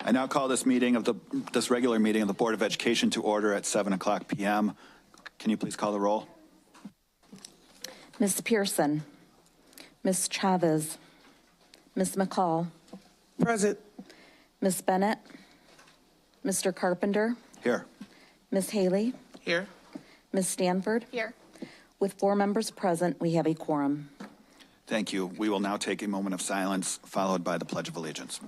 I now call this regular meeting of the Board of Education to order at 7:00 p.m. Can you please call the roll? Ms. Pearson, Ms. Chavez, Ms. McCall, Present. Ms. Bennett, Mr. Carpenter, Here. Ms. Haley, Here. Ms. Stanford. Here. With 4 members present, we have a quorum. Thank you. We will now take a moment of silence, followed by the Pledge of Allegiance.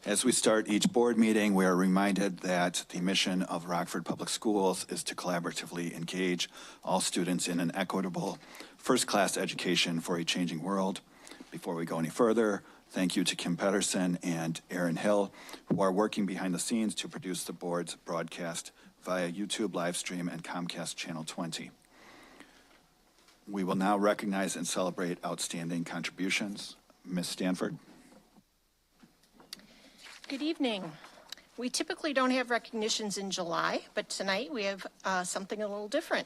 As we start each board meeting, we are reminded that the mission of Rockford Public Schools is to collaboratively engage all students in an equitable, first-class education for a changing world. Before we go any further, thank you to Kim Pedersen and Aaron Hill, who are working behind the scenes to produce the board's broadcast via YouTube live stream and Comcast Channel 20. We will now recognize and celebrate outstanding contributions. Ms. Stanford. Good evening. We typically don't have recognitions in July, but tonight we have something a little different.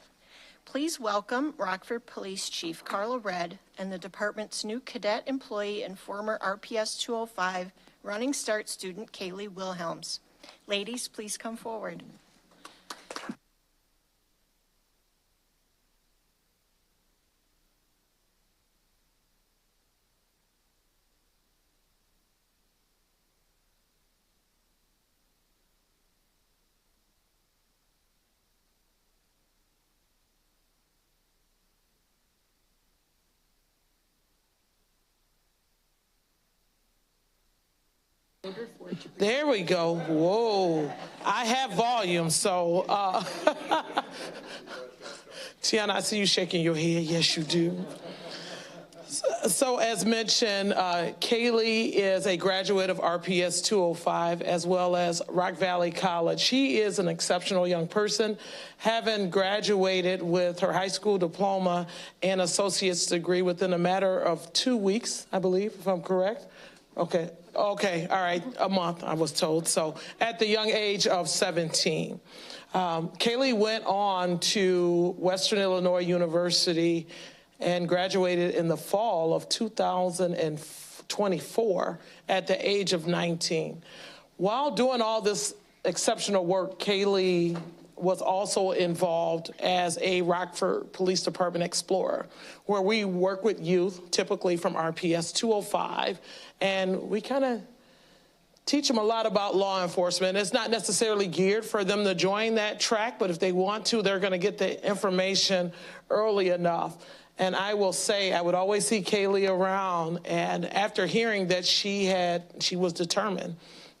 Please welcome Rockford Police Chief Carla Red and the department's new cadet employee and former RPS 205 Running Start student Kaylee Wilhelms. Ladies, please come forward. There we go. Whoa. I have volume, so. Tiana, I see you shaking your head. Yes, you do. So as mentioned, Kaylee is a graduate of RPS 205 as well as Rock Valley College. She is an exceptional young person, having graduated with her high school diploma and associate's degree within a matter of 2 weeks, I believe, if I'm correct. Okay, all right, a month, I was told. So at the young age of 17. Kaylee went on to Western Illinois University and graduated in the fall of 2024 at the age of 19. While doing all this exceptional work, Kaylee was also involved as a Rockford Police Department Explorer, where we work with youth, typically from RPS 205, and we kind of teach them a lot about law enforcement. It's not necessarily geared for them to join that track, but if they want to, they're going to get the information early enough. And I will say, I would always see Kaylee around, and after hearing that she was determined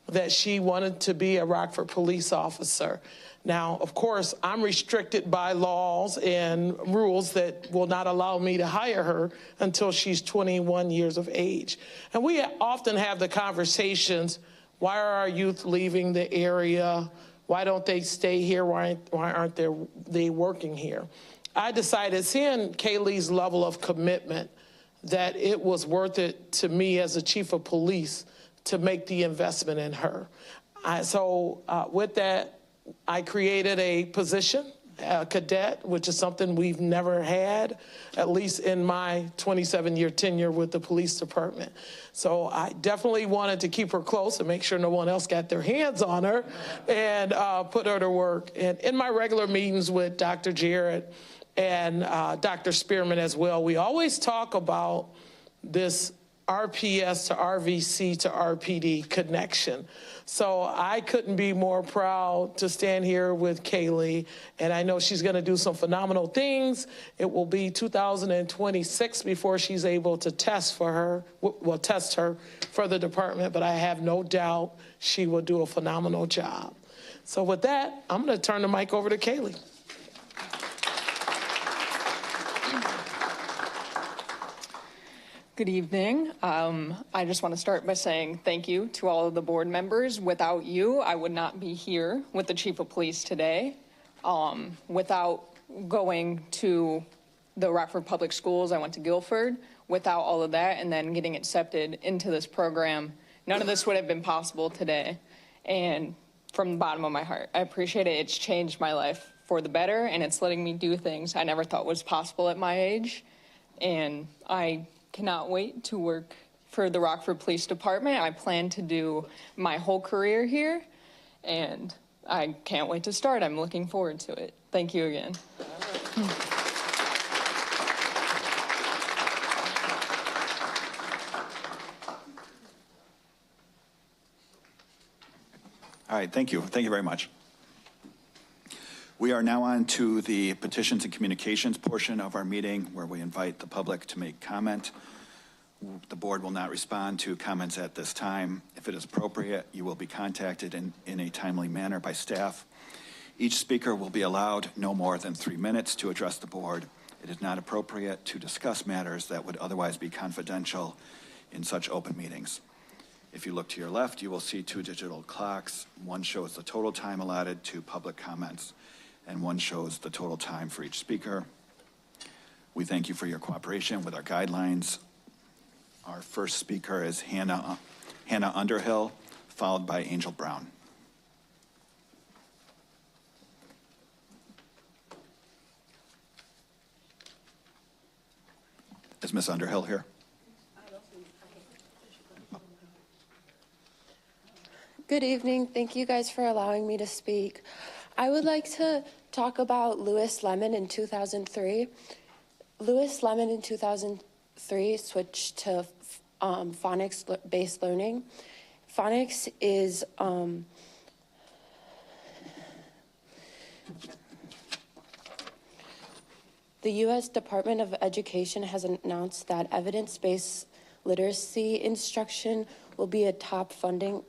that she wanted to be a Rockford police officer. Now, of course, I'm restricted by laws and rules that will not allow me to hire her until she's 21 years of age. And we often have the conversations, why are our youth leaving the area? Why don't they stay here? Why aren't they working here? I decided, seeing Kaylee's level of commitment, that it was worth it to me as a chief of police to make the investment in her. With that, I created a position, a cadet, which is something we've never had, at least in my 27-year tenure with the police department. So I definitely wanted to keep her close and make sure no one else got their hands on her and put her to work. And in my regular meetings with Dr. Jarrett and Dr. Spearman as well, we always talk about this RPS to RVC to RPD connection. So I couldn't be more proud to stand here with Kaylee, and I know she's gonna do some phenomenal things. It will be 2026 before she's able to test her for the department, but I have no doubt she will do a phenomenal job. So with that, I'm gonna turn the mic over to Kaylee. Good evening. I just want to start by saying thank you to all of the board members. Without you, I would not be here with the Chief of Police today. Without going to the Rockford Public Schools, I went to Guilford. Without all of that and then getting accepted into this program, none of this would have been possible today. And from the bottom of my heart, I appreciate it. It's changed my life for the better, and it's letting me do things I never thought was possible at my age. And I cannot wait to work for the Rockford Police Department. I plan to do my whole career here, and I can't wait to start. I'm looking forward to it. Thank you again. All right, thank you. Thank you very much. We are now on to the petitions and communications portion of our meeting, where we invite the public to make comment. The board will not respond to comments at this time. If it is appropriate, you will be contacted in a timely manner by staff. Each speaker will be allowed no more than 3 minutes to address the board. It is not appropriate to discuss matters that would otherwise be confidential in such open meetings. If you look to your left, you will see 2 digital clocks. One shows the total time allotted to public comments, and one shows the total time for each speaker. We thank you for your cooperation with our guidelines. Our first speaker is Hannah Underhill, followed by Angel Brown. Is Ms. Underhill here? Good evening. Thank you guys for allowing me to speak. I would like to talk about Lewis Lemon in 2003. Lewis Lemon in 2003 switched to phonics-based learning. Phonics is the U.S. Department of Education has announced that evidence-based literacy instruction will be a top funding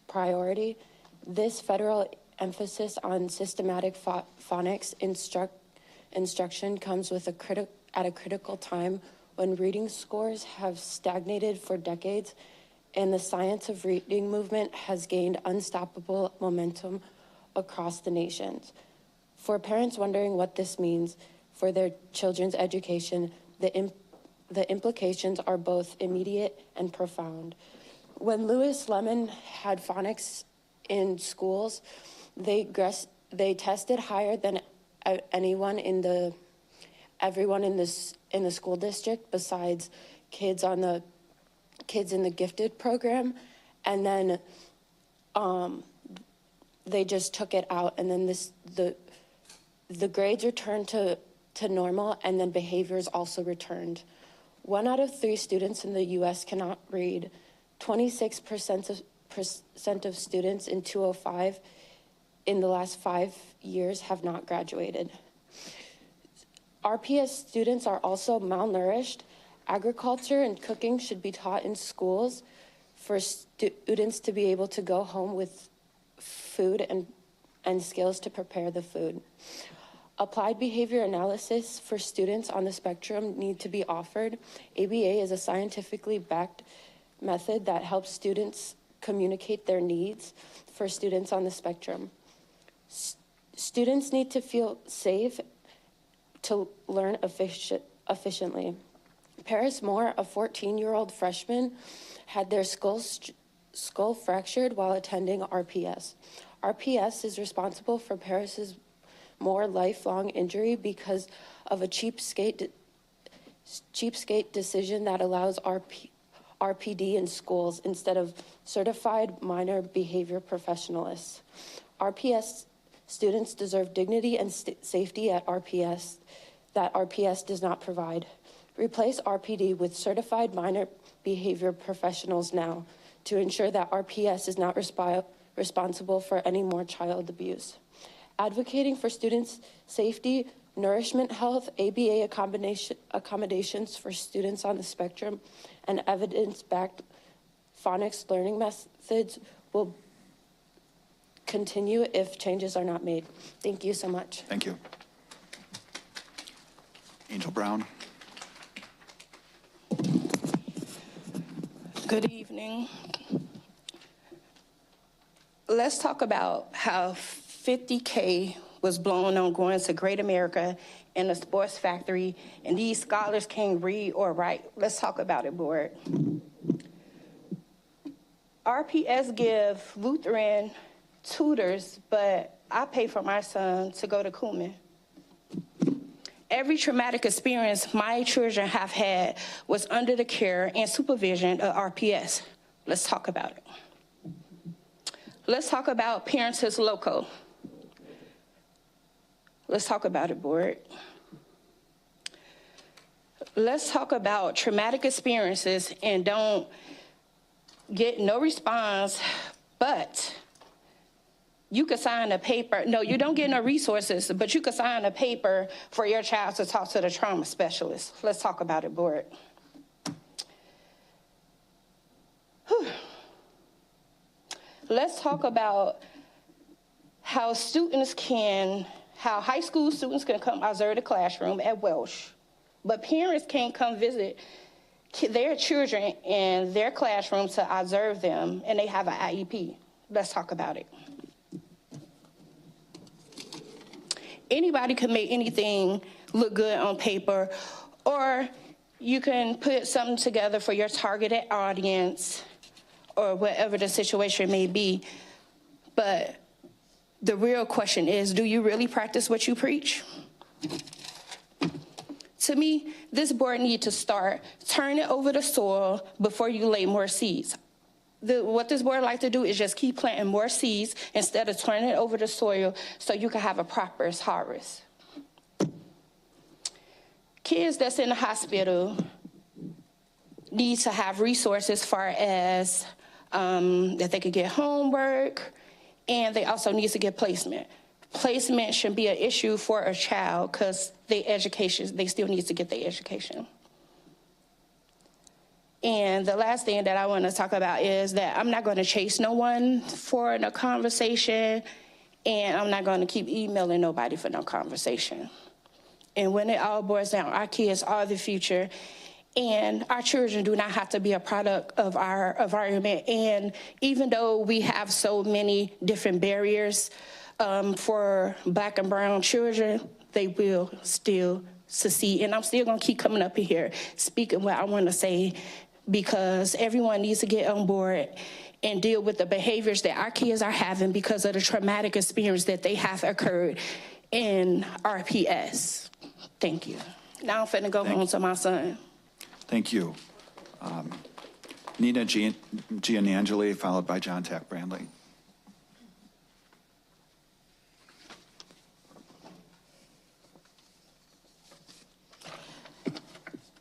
priority. This federal emphasis on systematic phonics instruction comes with at a critical time when reading scores have stagnated for decades and the science of reading movement has gained unstoppable momentum across the nation. For parents wondering what this means for their children's education, the implications are both immediate and profound. When Lewis Lemon had phonics in schools, they tested higher than everyone in the school district besides kids in the gifted program, and then they just took it out, and then the grades returned to normal, and then behaviors also returned. 1 out of 3 students in the U.S. cannot read. 26% of students in 205 in the last 5 years have not graduated. RPS students are also malnourished. Agriculture and cooking should be taught in schools for students to be able to go home with food and skills to prepare the food. Applied behavior analysis for students on the spectrum need to be offered. ABA is a scientifically backed method that helps students communicate their needs for students on the spectrum. Students need to feel safe to learn efficiently. Paris Moore, a 14-year-old freshman, had their skull fractured while attending RPS. RPS is responsible for Paris's Moore lifelong injury because of a cheapskate decision that allows RPD in schools instead of certified minor behavior professionals. RPS students deserve dignity and safety at RPS that RPS does not provide. Replace RPD with certified minor behavior professionals now to ensure that RPS is not responsible for any more child abuse. Advocating for students' safety, nourishment health, ABA accommodations for students on the spectrum, and evidence-backed phonics learning methods will continue if changes are not made. Thank you so much. Thank you. Angel Brown. Good evening. Let's talk about how 50K was blown on going to Great America and the sports factory, and these scholars can't read or write. Let's talk about it, board. RPS give Lutheran tutors, but I pay for my son to go to Kuhlman. Every traumatic experience my children have had was under the care and supervision of RPS. Let's talk about it. Let's talk about Parentis Loco. Let's talk about it, board. Let's talk about traumatic experiences and don't get no response, but you could sign a paper. No, you don't get no resources, but you could sign a paper for your child to talk to the trauma specialist. Let's talk about it, board. Whew. Let's talk about how high school students can come observe the classroom at Welsh, but parents can't come visit their children in their classroom to observe them, and they have an IEP. Let's talk about it. Anybody can make anything look good on paper, or you can put something together for your targeted audience or whatever the situation may be. But the real question is, do you really practice what you preach? To me, this board needs to start turning over the soil before you lay more seeds. What this board like to do is just keep planting more seeds instead of turning it over the soil so you can have a proper harvest. Kids that's in the hospital need to have resources as far as that they could get homework, and they also need to get placement. Placement shouldn't be an issue for a child because they still need to get their education. And the last thing that I want to talk about is that I'm not going to chase no one for a conversation, and I'm not going to keep emailing nobody for no conversation. And when it all boils down, our kids are the future, and our children do not have to be a product of our environment. And even though we have so many different barriers for Black and brown children, they will still succeed. And I'm still going to keep coming up in here speaking what I want to say, because everyone needs to get on board and deal with the behaviors that our kids are having because of the traumatic experience that they have occurred in RPS. Thank you. Now I'm finna go home to my son. Thank you. Nina Gianangeli, followed by John Tack Brandley.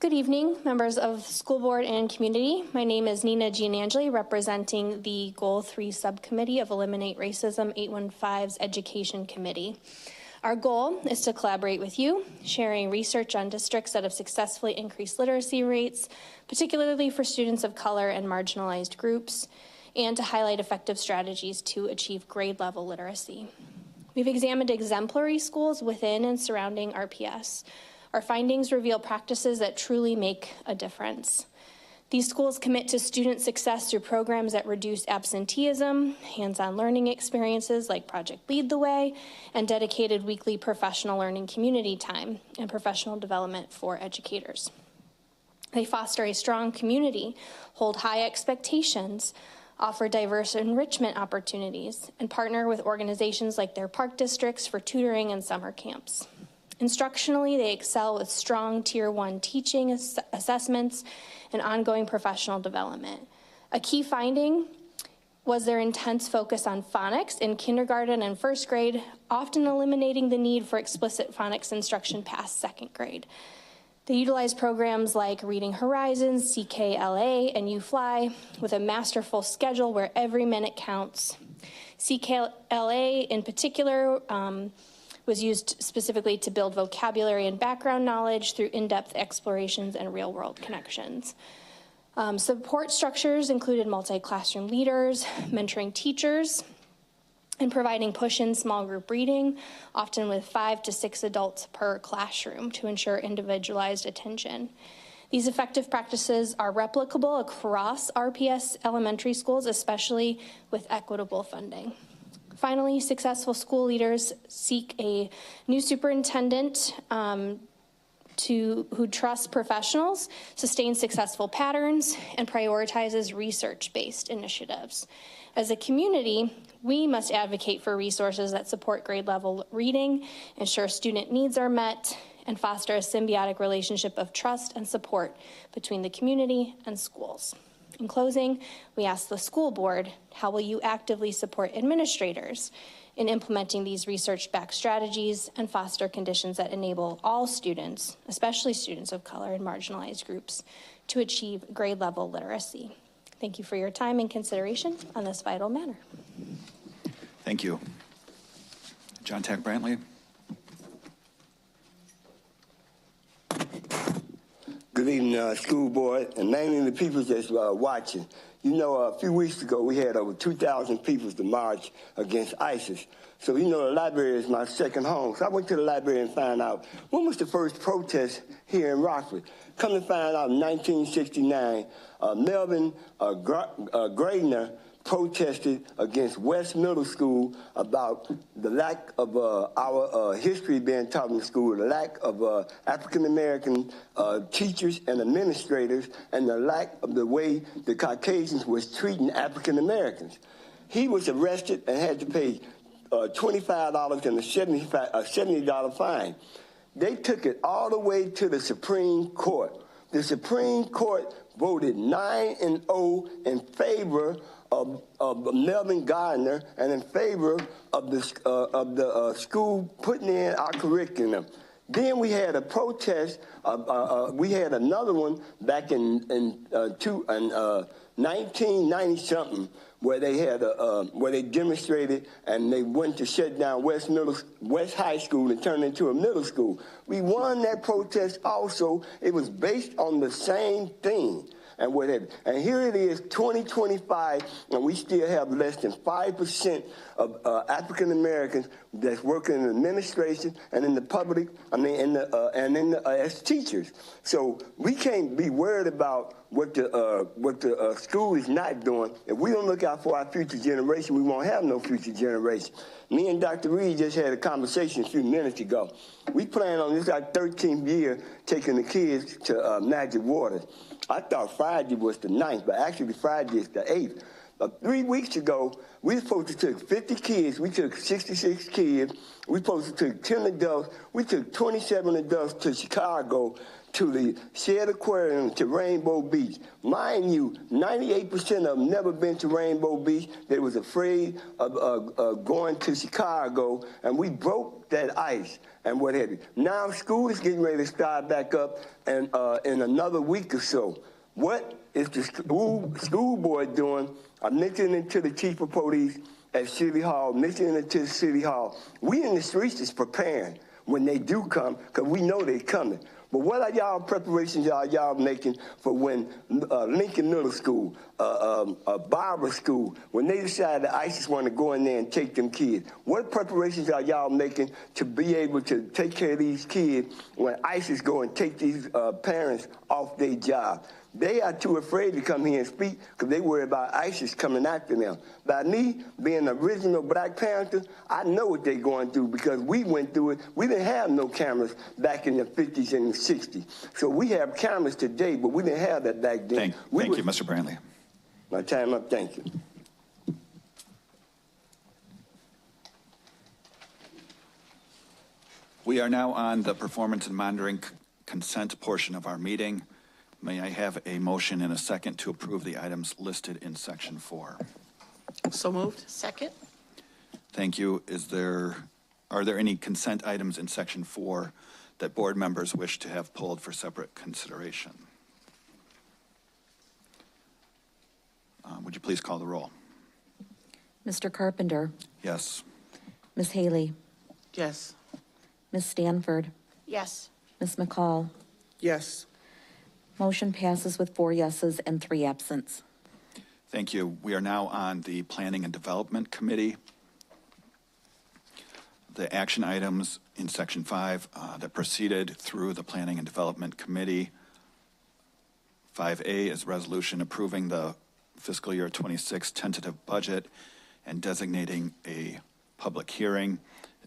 Good evening, members of the school board and community. My name is Nina Gianangeli, representing the Goal 3 Subcommittee of Eliminate Racism 815's Education Committee. Our goal is to collaborate with you, sharing research on districts that have successfully increased literacy rates, particularly for students of color and marginalized groups, and to highlight effective strategies to achieve grade level literacy. We've examined exemplary schools within and surrounding RPS. Our findings reveal practices that truly make a difference. These schools commit to student success through programs that reduce absenteeism, hands-on learning experiences like Project Lead the Way, and dedicated weekly professional learning community time and professional development for educators. They foster a strong community, hold high expectations, offer diverse enrichment opportunities, and partner with organizations like their park districts for tutoring and summer camps. Instructionally, they excel with strong Tier 1 teaching assessments and ongoing professional development. A key finding was their intense focus on phonics in kindergarten and first grade, often eliminating the need for explicit phonics instruction past second grade. They utilize programs like Reading Horizons, CKLA, and UFly with a masterful schedule where every minute counts. CKLA in particular was used specifically to build vocabulary and background knowledge through in-depth explorations and real-world connections. Support structures included multi-classroom leaders, mentoring teachers, and providing push-in small group reading, often with 5 to 6 adults per classroom to ensure individualized attention. These effective practices are replicable across RPS elementary schools, especially with equitable funding. Finally, successful school leaders seek a new superintendent who trusts professionals, sustains successful patterns, and prioritizes research-based initiatives. As a community, we must advocate for resources that support grade level reading, ensure student needs are met, and foster a symbiotic relationship of trust and support between the community and schools. In closing, we ask the school board, how will you actively support administrators in implementing these research-backed strategies and foster conditions that enable all students, especially students of color and marginalized groups, to achieve grade level literacy? Thank you for your time and consideration on this vital matter. Thank you. John Tack Brantley. Good evening, school board, and mainly the people that's watching. You know, a few weeks ago, we had over 2,000 people to march against ISIS. So, you know, the library is my second home. So I went to the library and found out when was the first protest here in Rockford. Come to find out in 1969, Melvin Gradner protested against West Middle School about the lack of our history being taught in school, the lack of African-American teachers and administrators, and the lack of the way the Caucasians was treating African-Americans. He was arrested and had to pay $25 and a $70 fine. They took it all the way to the Supreme Court. The Supreme Court voted 9-0 in favor of Melvin Gardner and in favor of the school putting in our curriculum. Then we had a protest. We had another one back in 1990 something, where they had where they demonstrated and they went to shut down West High School and turn it into a middle school. We won that protest also. It was based on the same thing. And whatever. And here it is, 2025, and we still have less than 5% of African Americans that's working in administration and in the public. As teachers. So we can't be worried about what the school is not doing. If we don't look out for our future generation, we won't have no future generation. Me and Dr. Reed just had a conversation a few minutes ago. We plan on this our 13th year taking the kids to Magic Waters. I thought Friday was the 9th, but actually Friday is the 8th. 3 weeks ago, we were supposed to take 50 kids. We took 66 kids. We were supposed to take 10 adults. We took 27 adults to Chicago, to the Shared Aquarium, to Rainbow Beach. Mind you, 98% of them never been to Rainbow Beach. They was afraid of going to Chicago, and we broke that ice and what have you. Now school is getting ready to start back up and in another week or so. What is the school board doing? I'm listening to the chief of police at City Hall, listening to the City Hall. We in the streets is preparing when they do come, because we know they're coming. But what are y'all preparations y'all making for when Lincoln Middle School, Barber School, when they decide that ISIS want to go in there and take them kids? What preparations are y'all making to be able to take care of these kids when ISIS go and take these parents off their job? They are too afraid to come here and speak because they worry about ISIS coming after them. By me being the original Black Panther, I know what they're going through because we went through it. We didn't have no cameras back in the 50s and the 60s. So we have cameras today, but we didn't have that back then. Thank you, Mr. Brantley. My time up. Thank you. We are now on the performance and monitoring consent portion of our meeting. May I have a motion and a second to approve the items listed in section 4? So moved. Second? Thank you. Are there any consent items in section 4 that board members wish to have pulled for separate consideration? Would you please call the roll? Mr. Carpenter, Yes. Ms. Haley, Yes. Ms. Stanford, Yes. Ms. McCall. Yes. Motion passes with 4 yeses and 3 absents. Thank you. We are now on the Planning and Development Committee. The action items in section 5 that proceeded through the Planning and Development Committee 5A is resolution approving the fiscal year 26 tentative budget and designating a public hearing.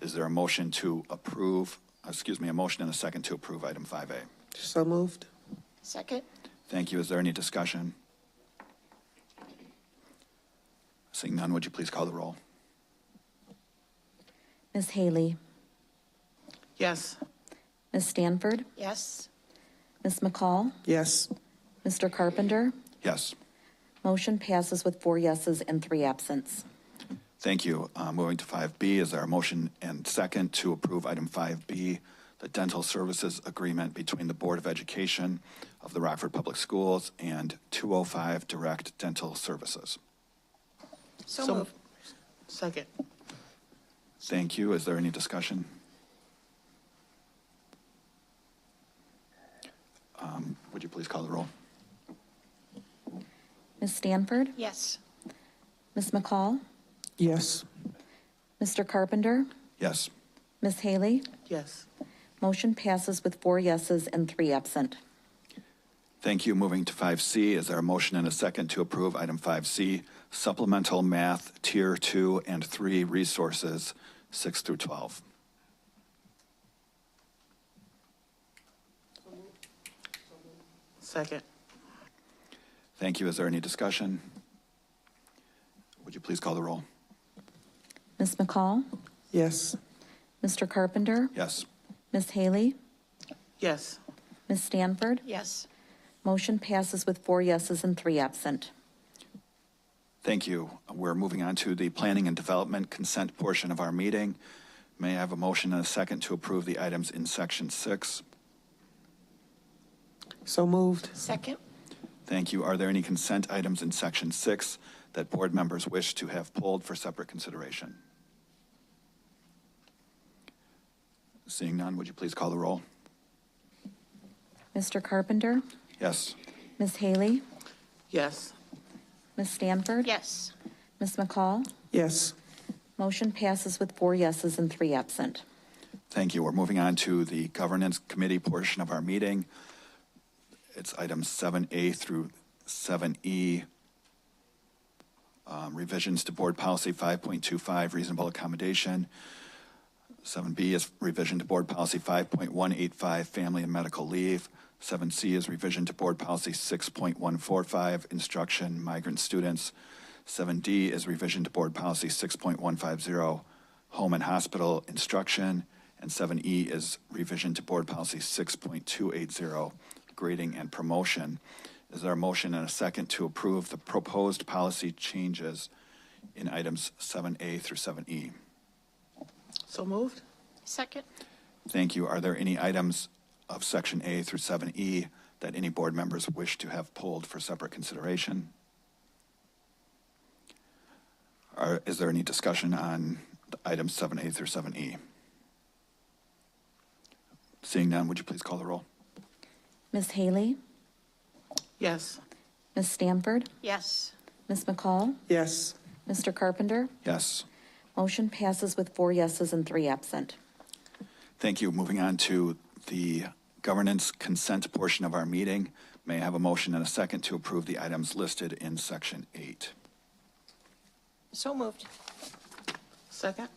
Is there a motion to approve, a motion and a second to approve item 5A? So moved. Second? Thank you. Is there any discussion? Seeing none, would you please call the roll? Ms. Haley, Yes. Ms. Stanford, Yes. Ms. McCall, Yes. Mr. Carpenter. Yes. Motion passes with 4 yeses and 3 absents. Thank you. Moving to 5B, is there a motion and second to approve item 5B, the dental services agreement between the Board of Education of the Rockford Public Schools and 205 Direct Dental Services? So moved. Second. Thank you. Is there any discussion? Would you please call the roll? Ms. Stanford, Yes. Ms. McCall, Yes. Mr. Carpenter, Yes. Ms. Haley. Yes. Motion passes with 4 yeses and 3 absent. Thank you. Moving to 5C, is there a motion and a second to approve item 5C, supplemental math tier 2 and 3 resources 6 through 12? Second. Thank you. Is there any discussion? Would you please call the roll? Ms. McCall, Yes. Mr. Carpenter, Yes. Ms. Haley, Yes. Ms. Stanford. Yes. Motion passes with 4 yeses and 3 absent. Thank you. We're moving on to the planning and development consent portion of our meeting. May I have a motion and a second to approve the items in section 6? So moved. Second? Thank you. Are there any consent items in section 6 that board members wish to have pulled for separate consideration? Seeing none, would you please call the roll? Mr. Carpenter, Yes. Ms. Haley, Yes. Ms. Stanford. Yes. Ms. McCall. Yes. Motion passes with 4 yeses and 3 absent. Thank you. We're moving on to the governance committee portion of our meeting. It's items 7A through 7E. Revisions to board policy 5.25, reasonable accommodation. 7B is revision to board policy 5.185, family and medical leave. 7C is revision to board policy 6.145, instruction, migrant students. 7D is revision to board policy 6.150, home and hospital instruction. And 7E is revision to board policy 6.280, grading and promotion. Is there a motion and a second to approve the proposed policy changes in items 7A through 7E? So moved. Second? Thank you. Are there any items of section A through 7E that any board members wish to have pulled for separate consideration? Is there any discussion on items 7A through 7E? Seeing none, would you please call the roll? Ms. Haley, Yes. Ms. Stanford, Yes. Ms. McCall, Yes. Mr. Carpenter. Yes. Motion passes with 4 yeses and 3 absent. Thank you. Moving on to the governance consent portion of our meeting. May I have a motion and a second to approve the items listed in section 8? So moved. Second.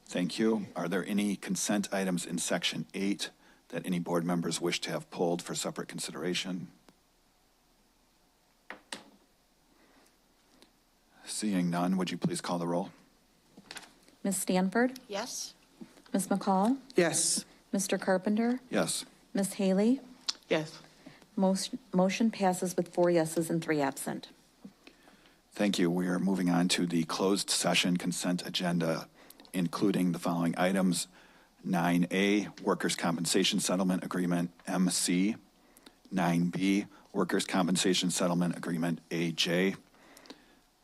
Thank you. Are there any consent items in section 8 that any board members wish to have pulled for separate consideration? Seeing none, would you please call the roll? Ms. Stanford, Yes. Ms. McCall, Yes. Mr. Carpenter, Yes. Ms. Haley. Yes. Motion passes with 4 yeses and 3 absent. Thank you. We are moving on to the closed session consent agenda, including the following items: 9A, Workers' Compensation Settlement Agreement, MC; 9B, Workers' Compensation Settlement Agreement, AJ;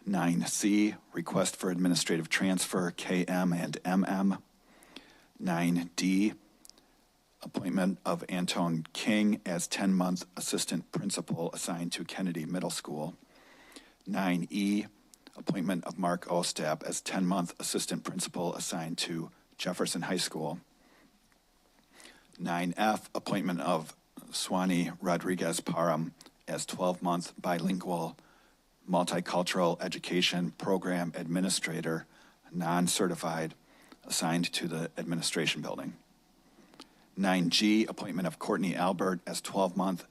9C, Request for Administrative Transfer, KM and MM; 9D, Appointment of Antone King as 10-month Assistant Principal assigned to Kennedy Middle School; 9E, Appointment of Mark Ostap as 10-month Assistant Principal assigned to Jefferson High School; 9F, Appointment of Swanee Rodriguez Parham as 12-month bilingual multicultural education program administrator, non-certified, assigned to the administration building. 9G, appointment of Courtney Albert as 12-month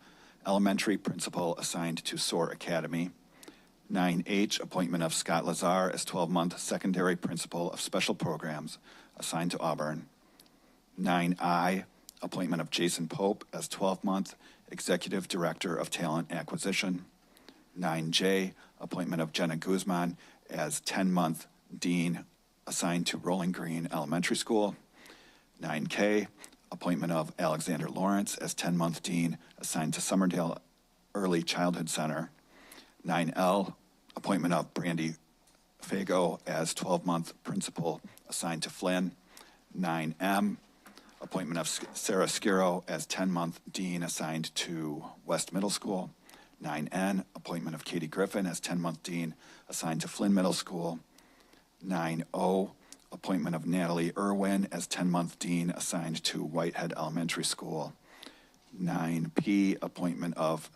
elementary principal assigned to SOAR Academy. 9H, appointment of Scott Lazar as 12-month secondary principal of special programs assigned to Auburn. 9I, appointment of Jason Pope as 12-month executive director of talent acquisition. 9J, appointment of Jenna Guzman as 10-month dean assigned to Rolling Green Elementary School. 9K, appointment of Alexander Lawrence as 10-month dean assigned to Summerdale Early Childhood Center. 9L, appointment of Brandy Fago as 12-month principal assigned to Flynn. 9M, appointment of Sarah Skiro as 10-month dean assigned to West Middle School. 9N, appointment of Katie Griffin as 10-month dean assigned to Flynn Middle School. 9O, appointment of Natalie Irwin as 10-month dean assigned to Whitehead Elementary School. 9P, appointment of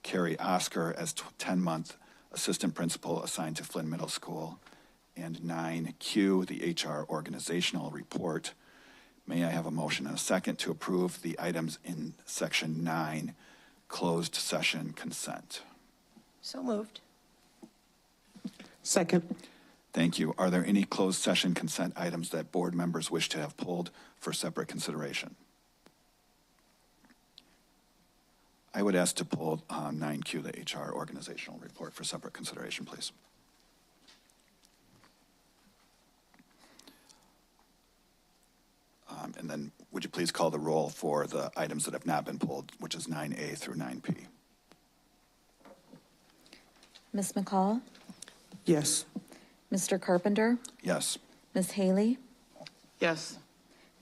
Carrie Oscar as 10-month assistant principal assigned to Flynn Middle School. And 9Q, the HR organizational report. May I have a motion and a second to approve the items in section 9, closed session consent? So moved. Second. Thank you. Are there any closed session consent items that board members wish to have pulled for separate consideration? I would ask to pull 9Q, the HR organizational report, for separate consideration, please. And then would you please call the roll for the items that have not been pulled, which is 9A through 9P? Ms. McCall? Yes. Mr. Carpenter? Yes. Ms. Haley? Yes.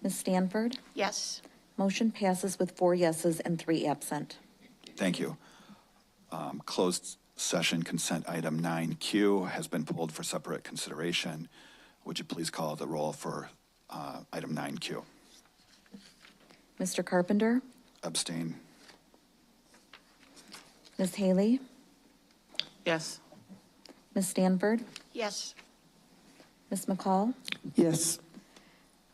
Ms. Stanford? Yes. Motion passes with 4 yeses and 3 absent. Thank you. Closed session consent item 9Q has been pulled for separate consideration. Would you please call the roll for item 9Q? Mr. Carpenter? Abstain. Ms. Haley? Yes. Ms. Stanford? Yes. Ms. McCall? Yes.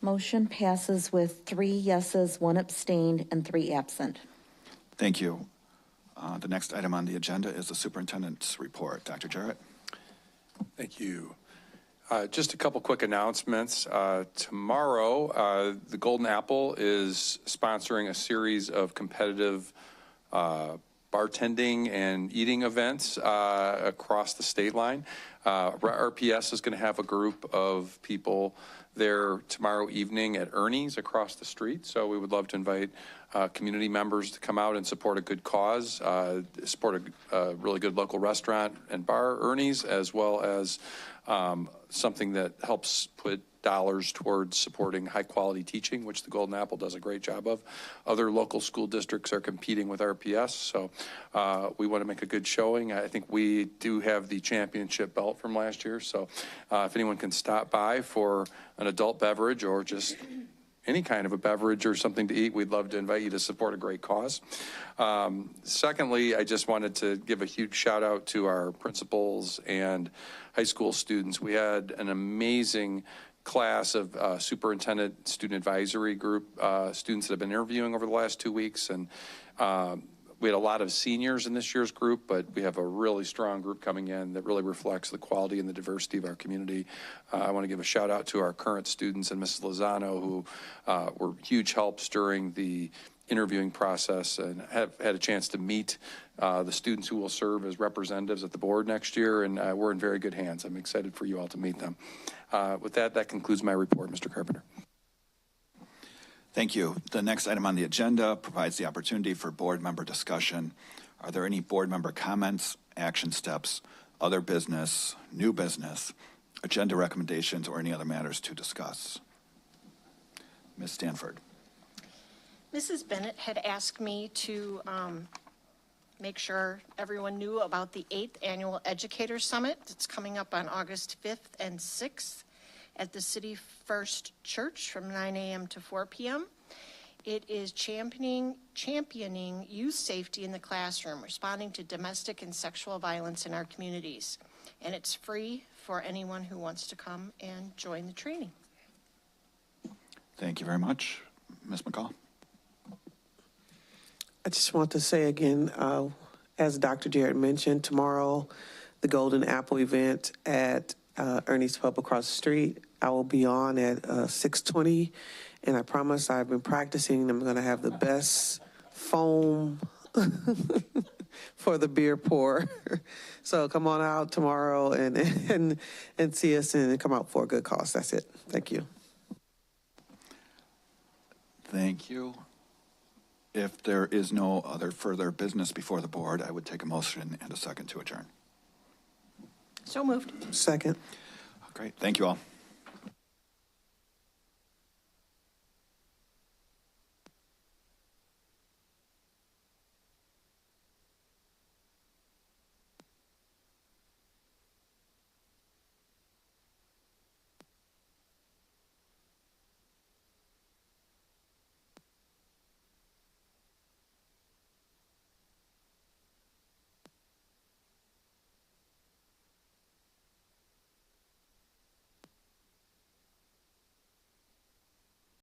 Motion passes with 3 yeses, 1 abstained, and 3 absent. Thank you. The next item on the agenda is the superintendent's report. Dr. Jarrett? Thank you. Just a couple quick announcements. Tomorrow, the Golden Apple is sponsoring a series of competitive bartending and eating events across the state line. RPS is going to have a group of people there tomorrow evening at Ernie's across the street. So we would love to invite community members to come out and support a good cause, support a really good local restaurant and bar, Ernie's, as well as something that helps put dollars towards supporting high quality teaching, which the Golden Apple does a great job of. Other local school districts are competing with RPS, so we want to make a good showing. I think we do have the championship belt from last year, so if anyone can stop by for an adult beverage or just any kind of a beverage or something to eat, we'd love to invite you to support a great cause. Secondly, I just wanted to give a huge shout out to our principals and high school students. We had an amazing class of superintendent student advisory group students that have been interviewing over the last 2 weeks, and we had a lot of seniors in this year's group, but we have a really strong group coming in that really reflects the quality and the diversity of our community. I want to give a shout out to our current students and Mrs. Lozano, who were huge helps during the interviewing process and have had a chance to meet the students who will serve as representatives at the board next year, and we're in very good hands. I'm excited for you all to meet them. With that, that concludes my report, Mr. Carpenter. Thank you. The next item on the agenda provides the opportunity for board member discussion. Are there any board member comments, action steps, other business, new business, agenda recommendations, or any other matters to discuss? Ms. Stanford. Mrs. Bennett had asked me to make sure everyone knew about the 8th Annual Educator Summit that's coming up on August 5th and 6th at the City First Church from 9 a.m. to 4 p.m. It is championing youth safety in the classroom, responding to domestic and sexual violence in our communities. And it's free for anyone who wants to come and join the training. Thank you very much. Ms. McCall? I just want to say again, as Dr. Jarrett mentioned, tomorrow, the Golden Apple event at Ernie's Pub across the street. I will be on at 6:20, and I promise I've been practicing. I'm going to have the best foam for the beer pour. So come on out tomorrow and see us and come out for a good cause. That's it. Thank you. Thank you. If there is no other further business before the board, I would take a motion and a second to adjourn. So moved. Second. Great. Thank you all.